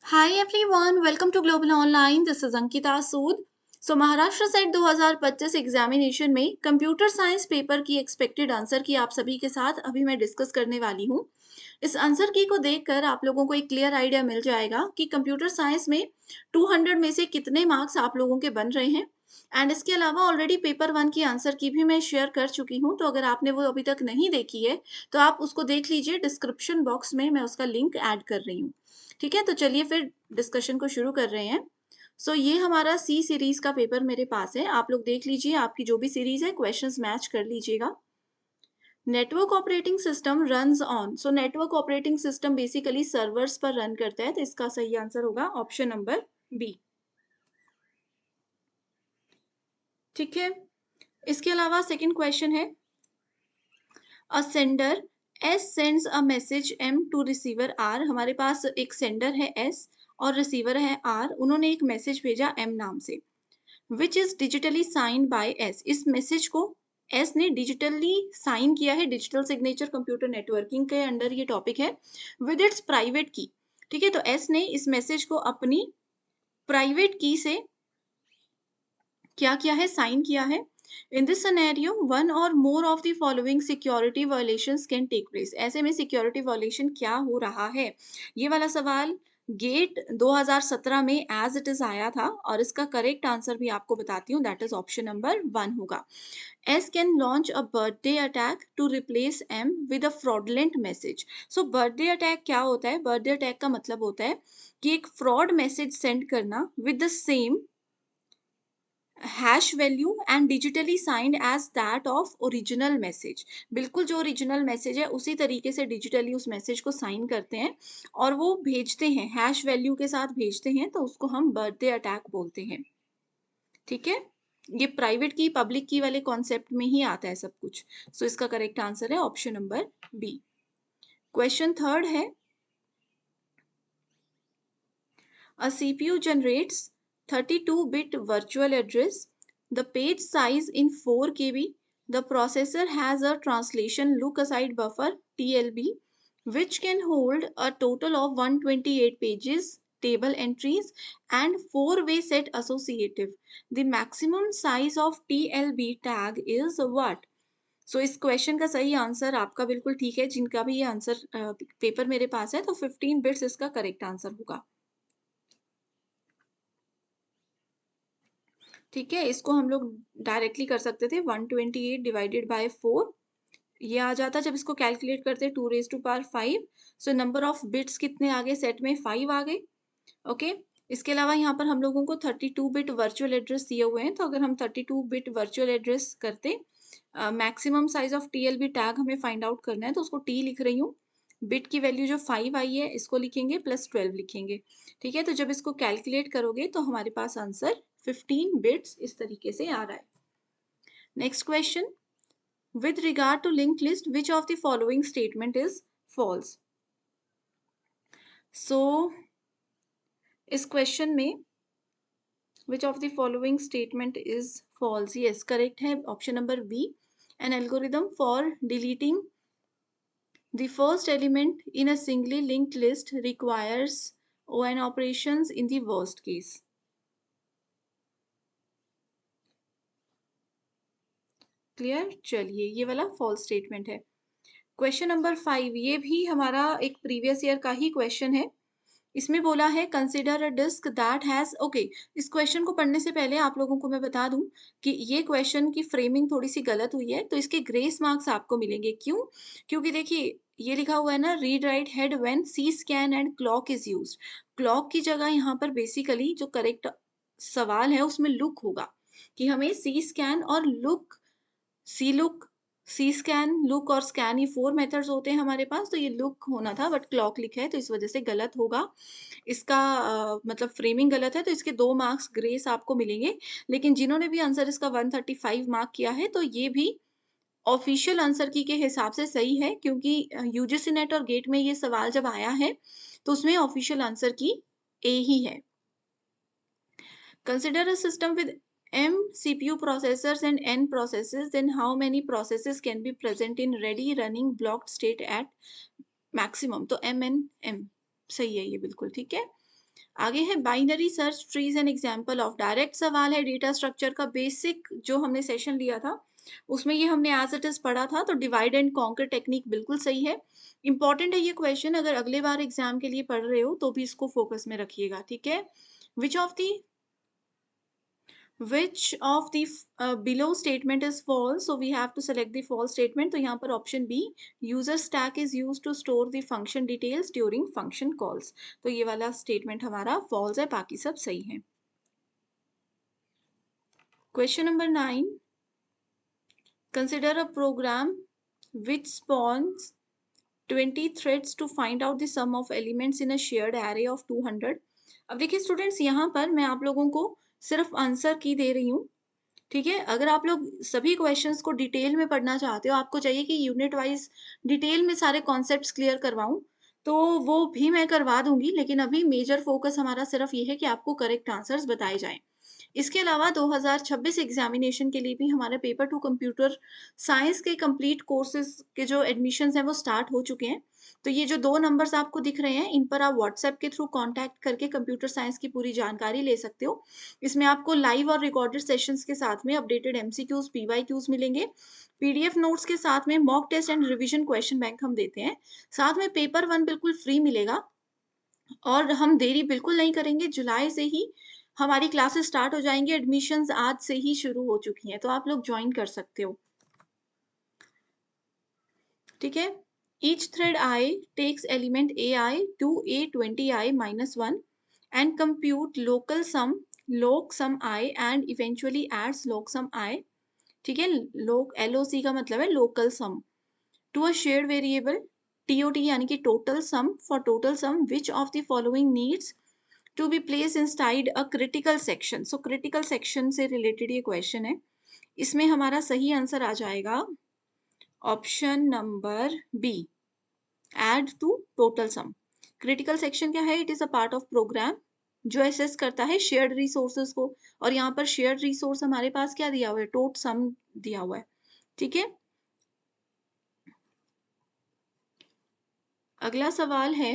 Hi everyone, welcome to Global Online. This is Ankita Sood. Maharashtra set 2025 examination में computer science paper की expected answer की आप सभी के साथ अभी मैं डिस्कस करने वाली हूँ। इस आंसर की को देखकर आप लोगों को एक क्लियर आइडिया मिल जाएगा कि कंप्यूटर साइंस में 200 में से कितने मार्क्स आप लोगों के बन रहे हैं। एंड इसके अलावा ऑलरेडी पेपर 1 की आंसर की भी मैं शेयर कर चुकी हूँ, तो अगर आपने वो अभी तक नहीं देखी है तो आप उसको देख लीजिए। डिस्क्रिप्शन बॉक्स में मैं उसका लिंक ऐड कर रही हूँ। ठीक है, तो चलिए फिर डिस्कशन को शुरू कर रहे हैं। ये हमारा सी सीरीज का पेपर मेरे पास है। आप लोग देख लीजिए, आपकी जो भी सीरीज है क्वेश्चंस मैच कर लीजिएगा। Network operating system runs on. Network operating system basically servers पर रन करता है, तो इसका सही आंसर होगा ऑप्शन नंबर बी। ठीक है, इसके अलावा सेकंड क्वेश्चन है, a sender S sends a message M to receiver R. हमारे पास एक सेंडर है एस और रिसीवर है आर। उन्होंने एक मैसेज भेजा एम नाम से, which is digitally sign by S. इस मैसेज को एस ने डिजिटली साइन किया है। डिजिटल सिग्नेचर कंप्यूटर नेटवर्किंग के अंडर ये टॉपिक है, विद इट्स प्राइवेट की। ठीक है, तो एस ने इस मैसेज को अपनी प्राइवेट की से क्या किया है, साइन किया है। In this scenario one or more of the following security violations can take place. ऐसे में सिक्योरिटी वायलेशन क्या हो रहा है, ये वाला सवाल गेट 2017 में एज इट इज आया था, और इसका करेक्ट आंसर भी आपको बताती हूँ, दैट इज ऑप्शन नंबर 1 होगा। S can launch a birthday attack to replace M with a fraudulent message. Birthday attack क्या होता है? बर्थडे अटैक का मतलब होता है कि एक फ्रॉड मैसेज सेंड करना with the same hash value and digitally signed as that of original message. बिल्कुल जो ओरिजिनल मैसेज है उसी तरीके से डिजिटली उस मैसेज को साइन करते हैं और वो भेजते हैं, हैश वैल्यू के साथ भेजते हैं, तो उसको हम बर्थडे अटैक बोलते हैं। ठीक है, ये प्राइवेट की पब्लिक की वाले कॉन्सेप्ट में ही आता है सब कुछ। इसका करेक्ट आंसर है option number B. Question third है, a CPU generates 32-bit virtual address. The page size in 4 KB. The processor has a translation look-aside buffer TLB, which can hold a total of 128 pages, table entries, and 4-way set associative. The maximum size of TLB tag is what? इस question का सही answer आपका बिल्कुल ठीक है। जिनका भी ये आंसर पेपर मेरे पास है, तो 15 बिट्स इसका करेक्ट आंसर होगा। ठीक है, इसको हम लोग डायरेक्टली कर सकते थे, 128 डिवाइडेड बाय 4 ये आ जाता। जब इसको कैलकुलेट करते 2 raise to power 5, number of bits कितने आ गए सेट में, 5 आ गए। ओके, इसके अलावा यहाँ पर हम लोगों को 32 बिट वर्चुअल एड्रेस दिए हुए हैं, तो अगर हम 32 बिट वर्चुअल एड्रेस करते, maximum size of TLB tag हमें फाइंड आउट करना है, तो उसको टी लिख रही हूँ। बिट की वैल्यू जो 5 आई है इसको लिखेंगे, प्लस 12 लिखेंगे। ठीक है, तो जब इसको कैलकुलेट करोगे तो हमारे पास आंसर 15 बिट्स इस तरीके से आ रहा है। Next question, with regard to linked list, which of the following statement is false? इस क्वेश्चन में which of the following statement is false? Yes, correct है option number B. an algorithm for deleting the first element in a singly linked list requires ON operations in the worst case. Clear? चलिए, ये वाला false statement है। Question number 5, ये भी हमारा एक previous year का ही क्वेश्चन है। इसमें बोला है consider a disk that has, okay, इस क्वेश्चन को पढ़ने से पहले आप लोगों को मैं बता दूं कि ये क्वेश्चन की फ्रेमिंग थोड़ी सी गलत हुई है, तो इसके ग्रेस मार्क्स आपको मिलेंगे। क्यों? क्योंकि देखिए ये लिखा हुआ है ना, read write head when C scan and clock is used. Clock की जगह यहाँ पर बेसिकली जो करेक्ट सवाल है उसमें लुक होगा, कि हमें सी स्कैन और लुक, सी लुक, सी स्कैन, लुक और स्कैन, ये 4 मेथड्स होते हैं हमारे पास, तो ये लुक होना था बट क्लॉक लिखा है, तो इस वजह से गलत होगा। इसका मतलब फ्रेमिंग गलत है, तो इसके 2 मार्क्स ग्रेस आपको मिलेंगे। लेकिन जिन्होंने भी आंसर इसका 135 मार्क किया है, तो ये भी ऑफिशियल आंसर की के हिसाब से सही है, क्योंकि यूजीसी नेट और गेट में ये सवाल जब आया है तो उसमें ऑफिशियल आंसर की ए ही है। Consider a system with m CPU processors and n processes, then how many processes can be present in ready running blocked state at maximum? तो m n m सही है, ये बिल्कुल ठीक है। आगे है binary search trees an example of. Direct सवाल है डेटा स्ट्रक्चर का, बेसिक जो हमने सेशन लिया था उसमें ये हमने एज इट इज पढ़ा था, तो डिवाइड एंड कॉन्कर टेक्निक बिल्कुल सही है। इंपॉर्टेंट है ये क्वेश्चन, अगर अगले बार एग्जाम के लिए पढ़ रहे हो तो भी इसको फोकस में रखिएगा, ठीक है। Which of the Which of the below statement is false? So we have to select the false statement. तो यहाँ पर option B, user stack is used to store the function details during function calls. तो ये वाला statement हमारा false है, बाकी सब सही है। Question number 9. Consider a program which spawns 20 threads to find out the sum of elements in a shared array of 200. अब देखिए स्टूडेंट्स, यहाँ पर मैं आप लोगों को सिर्फ आंसर की दे रही हूँ, ठीक है। अगर आप लोग सभी क्वेश्चंस को डिटेल में पढ़ना चाहते हो, आपको चाहिए कि यूनिट वाइज डिटेल में सारे कॉन्सेप्ट्स क्लियर करवाऊं, तो वो भी मैं करवा दूंगी, लेकिन अभी मेजर फोकस हमारा सिर्फ ये है कि आपको करेक्ट आंसर्स बताए जाएं। इसके अलावा 2026 एग्जामिनेशन के लिए भी हमारे पेपर टू कंप्यूटर साइंस के कंप्लीट कोर्सेज के जो एडमिशन्स हैं वो स्टार्ट हो चुके हैं। तो ये जो 2 नंबर्स आपको दिख रहे हैं, इन पर आप व्हाट्सएप के थ्रू कांटेक्ट करके कंप्यूटर साइंस की पूरी जानकारी ले सकते हो। इसमें आपको लाइव और रिकॉर्डेड सेशंस के साथ में अपडेटेड एमसीक्यूज, पीवाईक्यूज मिलेंगे। पीडीएफ नोट्स के साथ में mock test and revision question bank हम देते हैं। साथ में पेपर 1 बिल्कुल फ्री मिलेगा, और हम देरी बिल्कुल नहीं करेंगे। जुलाई से ही हमारी क्लासेस स्टार्ट हो जाएंगी, एडमिशन्स आज से ही शुरू हो चुकी हैं, तो आप लोग ज्वाइन कर सकते हो, ठीक है। Each thread I takes element AI to A20I minus 1 and compute local sum log sum I and eventually adds log sum I, ठीक है। LOC का मतलब है local sum to a shared variable TOT यानी कि total sum for total sum which of the following needs to be placed inside a critical section. So critical section से related ये question है। इसमें हमारा सही आंसर आ जाएगा option number B, add to total sum. Critical section क्या है? It is a part of program जो एसेस करता है शेयर्ड रिसोर्सेज को, और यहाँ पर शेयर्ड रिसोर्स हमारे पास क्या दिया हुआ है? टोट सम दिया हुआ है, ठीक है। अगला सवाल है,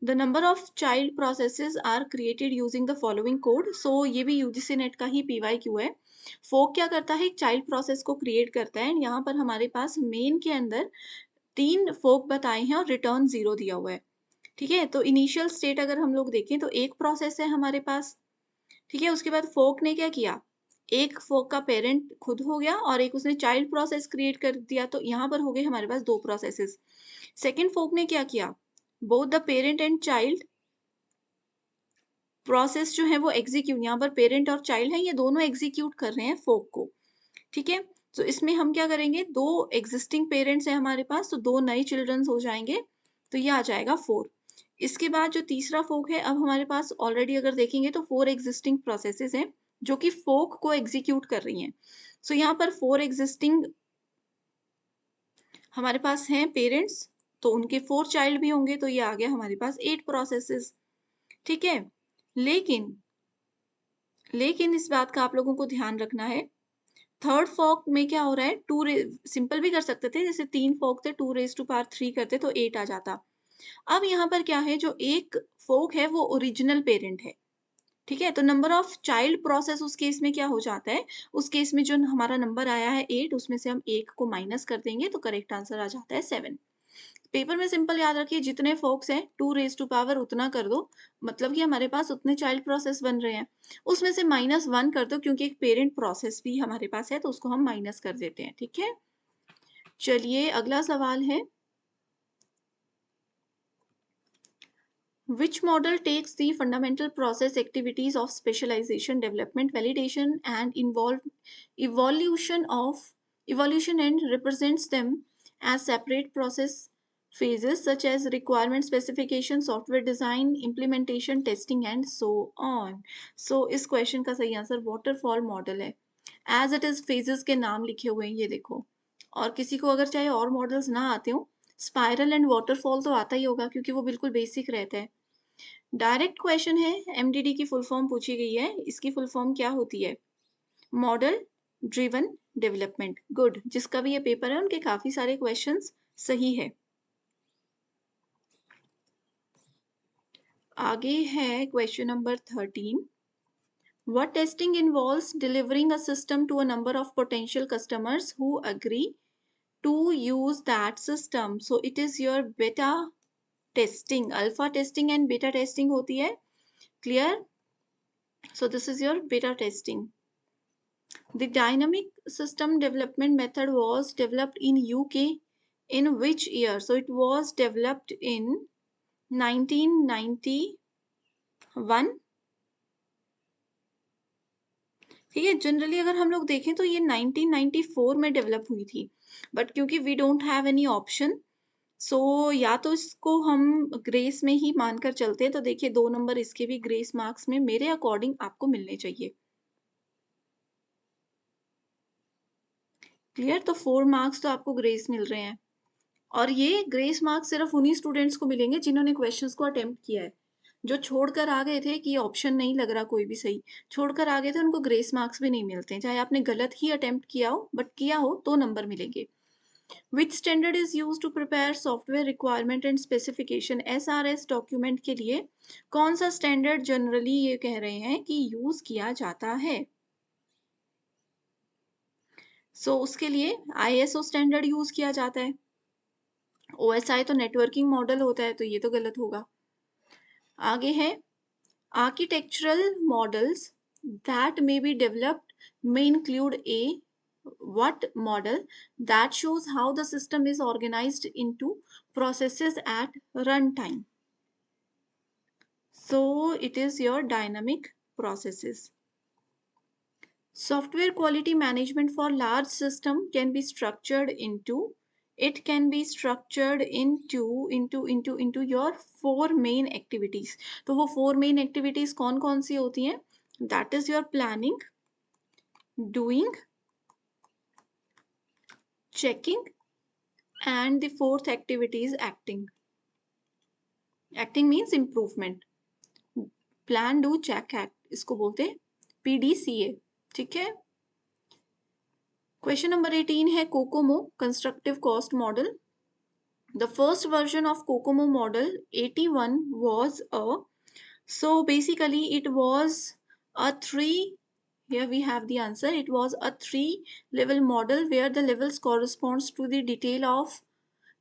the number of child processes are created using the following code. So ये भी यूजीसी नेट का ही पीवाईक्यू है। फोक क्या करता है? एक चाइल्ड प्रोसेस को क्रिएट करता है, एंड यहाँ पर हमारे पास मेन के अंदर 3 फोक बताए हैं और रिटर्न 0 दिया हुआ है, ठीक है। तो इनिशियल स्टेट अगर हम लोग देखें तो एक प्रोसेस है हमारे पास, ठीक है। उसके बाद फोक ने क्या किया? एक फोक का पेरेंट खुद हो गया और एक उसने चाइल्ड प्रोसेस क्रिएट कर दिया, तो यहाँ पर हो गए हमारे पास 2 प्रोसेसेस। सेकेंड फोक ने क्या किया? Both the parent and child process जो है वो एग्जीक्यूट, यहाँ पर पेरेंट और चाइल्ड है, ये दोनों एग्जीक्यूट कर रहे हैं फोक को, ठीक है। तो इसमें हम क्या करेंगे? 2 एग्जिस्टिंग पेरेंट्स है हमारे पास, तो 2 नए चिल्ड्रंस हो जाएंगे, तो ये आ जाएगा 4। इसके बाद जो तीसरा फोक है, अब हमारे पास ऑलरेडी अगर देखेंगे तो 4 एग्जिस्टिंग प्रोसेसेस हैं जो कि फोक को एग्जीक्यूट कर रही हैं। सो यहाँ पर 4 एग्जिस्टिंग हमारे पास हैं पेरेंट्स, तो उनके 4 चाइल्ड भी होंगे, तो ये आ गया हमारे पास 8 प्रोसेसेस, ठीक है। लेकिन लेकिन इस बात का आप लोगों को ध्यान रखना है, थर्ड फोक में क्या हो रहा है? सिंपल भी कर सकते थे, जैसे 3 फोक थे, 2 रेज टू पावर 3 करते तो 8 आ जाता। अब यहाँ पर क्या है? जो एक फोक है वो ओरिजिनल पेरेंट है, ठीक है। तो नंबर ऑफ चाइल्ड प्रोसेस उस केस में क्या हो जाता है? उस केस में जो हमारा नंबर आया है 8, उसमें से हम 1 को माइनस कर देंगे, तो करेक्ट आंसर आ जाता है 7। पेपर में सिंपल याद रखिए, जितने फोक्स हैं 2 रेज टू पावर उतना कर दो, मतलब कि हमारे पास उतने चाइल्ड प्रोसेस बन रहे हैं, उसमें से -1 कर दो, क्योंकि एक पेरेंट प्रोसेस भी हमारे पास है, तो उसको हम माइनस कर देते हैं, ठीक है। चलिए अगला सवाल है, which model takes the fundamental process activities of specialization, development, validation and evolution and represents them as separate process phases such as requirement specification, software design, implementation, testing and so on. So इस question का सही answer waterfall model है। As it is phases के नाम लिखे हुए हैं, ये देखो। और किसी को अगर चाहे और मॉडल्स ना आते हो, स्पाइरल एंड वाटरफॉल तो आता ही होगा, क्योंकि वो बिल्कुल बेसिक रहता है। डायरेक्ट क्वेश्चन है, एमडीडी की फुल फॉर्म पूछी गई है, इसकी फुल फॉर्म क्या होती है? Model driven development. गुड, जिसका भी ये पेपर है उनके काफी सारे क्वेश्चंस सही है। आगे है question number 13. What testing involves delivering a system to a number of potential customers who agree to use that system. So it is your beta testing. Alpha testing and beta testing होती है. Clear? So this is your beta testing. The dynamic system development method was developed in UK in which year? So it was developed in 1991. ठीक है, generally अगर हम लोग देखें तो ये 1994 में डेवलप हुई थी, बट क्योंकि we don't have any option, so या तो इसको हम ग्रेस में ही मानकर चलते हैं, तो देखिए 2 नंबर इसके भी ग्रेस मार्क्स में मेरे अकॉर्डिंग आपको मिलने चाहिए. क्लियर? तो 4 मार्क्स तो आपको ग्रेस मिल रहे हैं, और ये ग्रेस मार्क्स सिर्फ उन्हीं स्टूडेंट्स को मिलेंगे जिन्होंने क्वेश्चंस को अटेम्प्ट किया है. जो छोड़कर आ गए थे कि ऑप्शन नहीं लग रहा कोई भी सही, छोड़कर आ गए थे, उनको ग्रेस मार्क्स भी नहीं मिलते हैं, चाहे आपने गलत ही अटेम्प्ट किया हो, बट किया हो तो नंबर मिलेंगे. Which standard is used to prepare software requirement and specification? SRS document के लिए कौन सा स्टैंडर्ड जनरली ये कह रहे हैं कि यूज किया जाता है? उसके लिए ISO स्टैंडर्ड यूज किया जाता है. OSI तो नेटवर्किंग मॉडल होता है, तो ये तो गलत होगा. आगे है architectural models that may be developed may include a what model that shows how the system is organized into processes at runtime. So it is your dynamic processes. Software quality management for large system can be structured into, it can be structured into your 4 main activities. तो वो 4 main activities कौन कौन सी होती हैं? That is your planning, doing, checking, and the 4th activity is acting. Acting means improvement. Plan, do, check, act, इसको बोलते हैं PDCA. ठीक है. Question number 18 है COCOMO Constructive Cost Model. The first version of COCOMO model 81 was so basically it was a 3, here we have the answer, it was a 3 level model where the levels corresponds to the detail of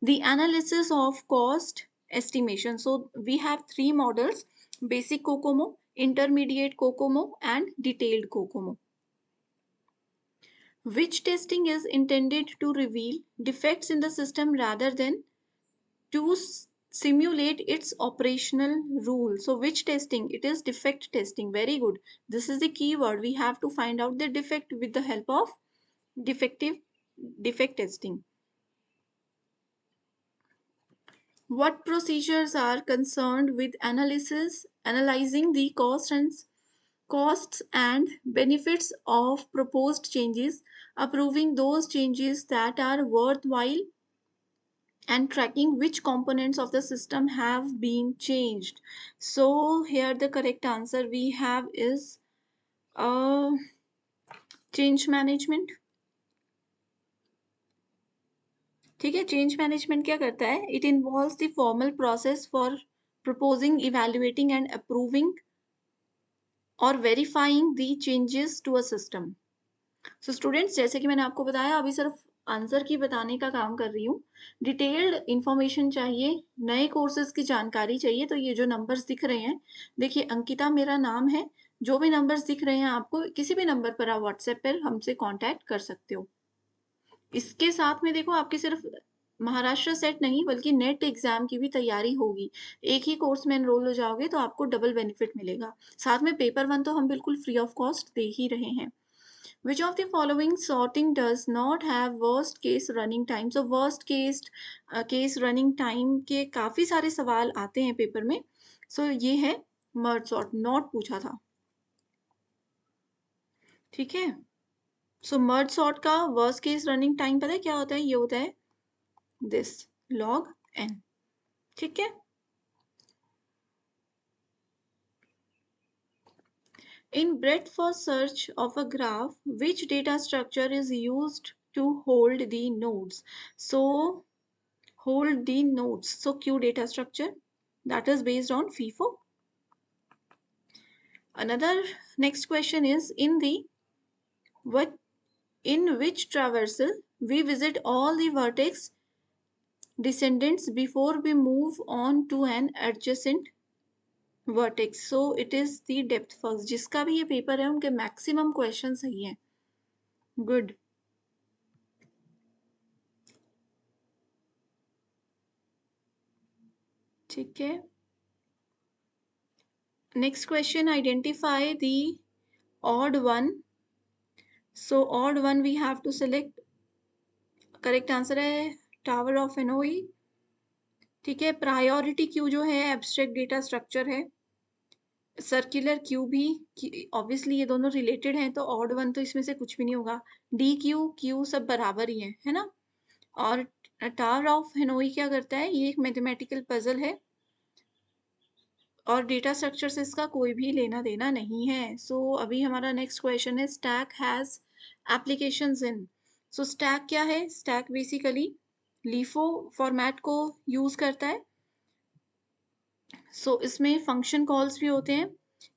the analysis of cost estimation. So we have 3 models: basic COCOMO, intermediate COCOMO, and detailed COCOMO. Which testing is intended to reveal defects in the system rather than to simulate its operational rule? So which testing? It is defect testing. Very good. This is the key word. We have to find out the defect with the help of defect testing. What procedures are concerned with analyzing the costs and benefits of proposed changes, approving those changes that are worthwhile, and tracking which components of the system have been changed? So here the correct answer we have is change management. ठीक है, change management क्या करता है? It involves the formal process for proposing, evaluating and approving और verifying the changes to a system. So students, जैसे कि मैंने आपको बताया, अभी सिर्फ आंसर की बताने का काम कर रही हूँ. डिटेल्ड इंफॉर्मेशन चाहिए, नए कोर्सेज की जानकारी चाहिए, तो ये जो नंबर्स दिख रहे हैं, देखिए अंकिता मेरा नाम है, जो भी नंबर्स दिख रहे हैं आपको, किसी भी नंबर पर आप व्हाट्सएप पर हमसे कांटेक्ट कर सकते हो. इसके साथ में देखो, आपकी सिर्फ महाराष्ट्र सेट नहीं बल्कि नेट एग्जाम की भी तैयारी होगी. एक ही कोर्स में एनरोल हो जाओगे तो आपको डबल बेनिफिट मिलेगा. साथ में पेपर 1 तो हम बिल्कुल फ्री ऑफ कॉस्ट दे ही रहे हैं. Which of the following sorting does not have worst case running time? So worst case running time के काफी सारे सवाल आते हैं पेपर में. So ये है merge sort, not पूछा था. ठीक है. So merge sort का worst case running time पता है क्या होता है? ये होता है this log n. ठीक है. In breadth first search of a graph, which data structure is used to hold the nodes? So hold the nodes. So Q data structure, that is based on FIFO. Another next question is in which traversal we visit all the vertex descendants before we move on to an adjacent vertex. So it is the depth first. जिसका भी ये paper है उनके maximum question सही हैं. Good. ठीक है. Next question, identify the odd one. So odd one we have to select. Correct answer है टावर ऑफ हेनोई. ठीक है. प्रायोरिटी क्यू जो है एब्स्ट्रैक्ट डेटा स्ट्रक्चर है. सर्कुलर क्यू भी ऑब्वियसली ये दोनों रिलेटेड हैं, तो ऑड वन तो इसमें से कुछ भी नहीं होगा. डी क्यू क्यू सब बराबर ही है ना. और टावर ऑफ हेनोई क्या करता है, ये एक मैथमेटिकल पजल है और डेटा स्ट्रक्चर से इसका कोई भी लेना देना नहीं है. सो अभी हमारा नेक्स्ट क्वेश्चन है, stack has applications in. So stack क्या है, स्टैक बेसिकली लीफो फॉर्मेट को यूज करता है. सो इसमें फंक्शन कॉल्स भी होते हैं,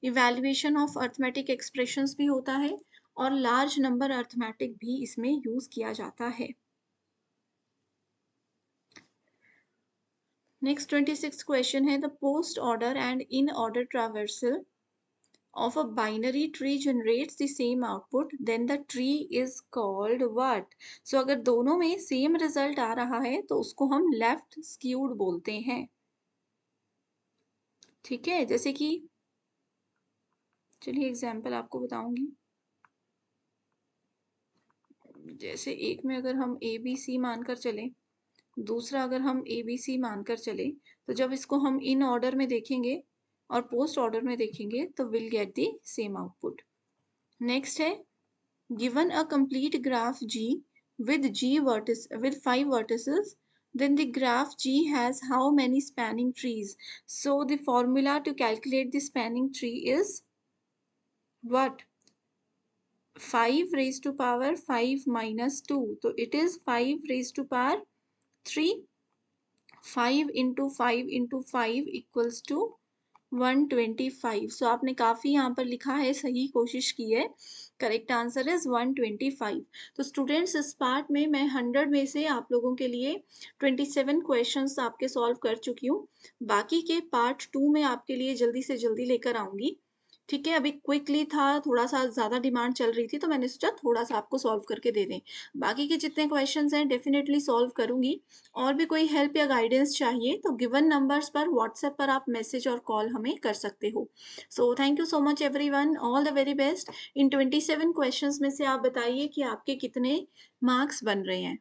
इवैल्यूएशन ऑफ अर्थमेटिक एक्सप्रेशंस भी होता है और लार्ज नंबर अर्थमेटिक भी इसमें यूज किया जाता है. नेक्स्ट 26 क्वेश्चन है, the post order and in order traversal of a binary tree generates the same output, then the tree is called what? So अगर दोनों में सेम रिजल्ट आ रहा है तो उसको हम लेफ्ट स्क्यूड बोलते हैं. ठीक है. जैसे कि चलिए एग्जाम्पल आपको बताऊंगी. जैसे एक में अगर हम ए बी सी मानकर चले, दूसरा अगर हम ए बी सी मानकर चले, तो जब इसको हम इन ऑर्डर में देखेंगे और पोस्ट ऑर्डर में देखेंगे तो will get the same output. Next है, given a complete graph G with 5 vertices, then the graph G has how many spanning trees? So the formula to calculate the spanning tree is what? 5 raised to power 5 minus 2. So it is 5 raised to power 3. 5 into 5 into 5 equals to 125. सो आपने काफी यहाँ पर लिखा है, सही कोशिश की है. Correct answer is 125. तो स्टूडेंट्स इस पार्ट में मैं 100 में से आप लोगों के लिए 27 क्वेश्चंस आपके सॉल्व कर चुकी हूँ. बाकी के पार्ट 2 में आपके लिए जल्दी से जल्दी लेकर आऊंगी. ठीक है. अभी क्विकली था, थोड़ा सा ज्यादा डिमांड चल रही थी तो मैंने सोचा थोड़ा सा आपको सॉल्व करके दे दें. बाकी के जितने क्वेश्चंस हैं डेफिनेटली सॉल्व करूंगी. और भी कोई हेल्प या गाइडेंस चाहिए तो गिवन नंबर्स पर व्हाट्सएप पर आप मैसेज और कॉल हमें कर सकते हो. So thank you so much everyone, all the very best. In 27 questions में से आप बताइए कि आपके कितने मार्क्स बन रहे हैं.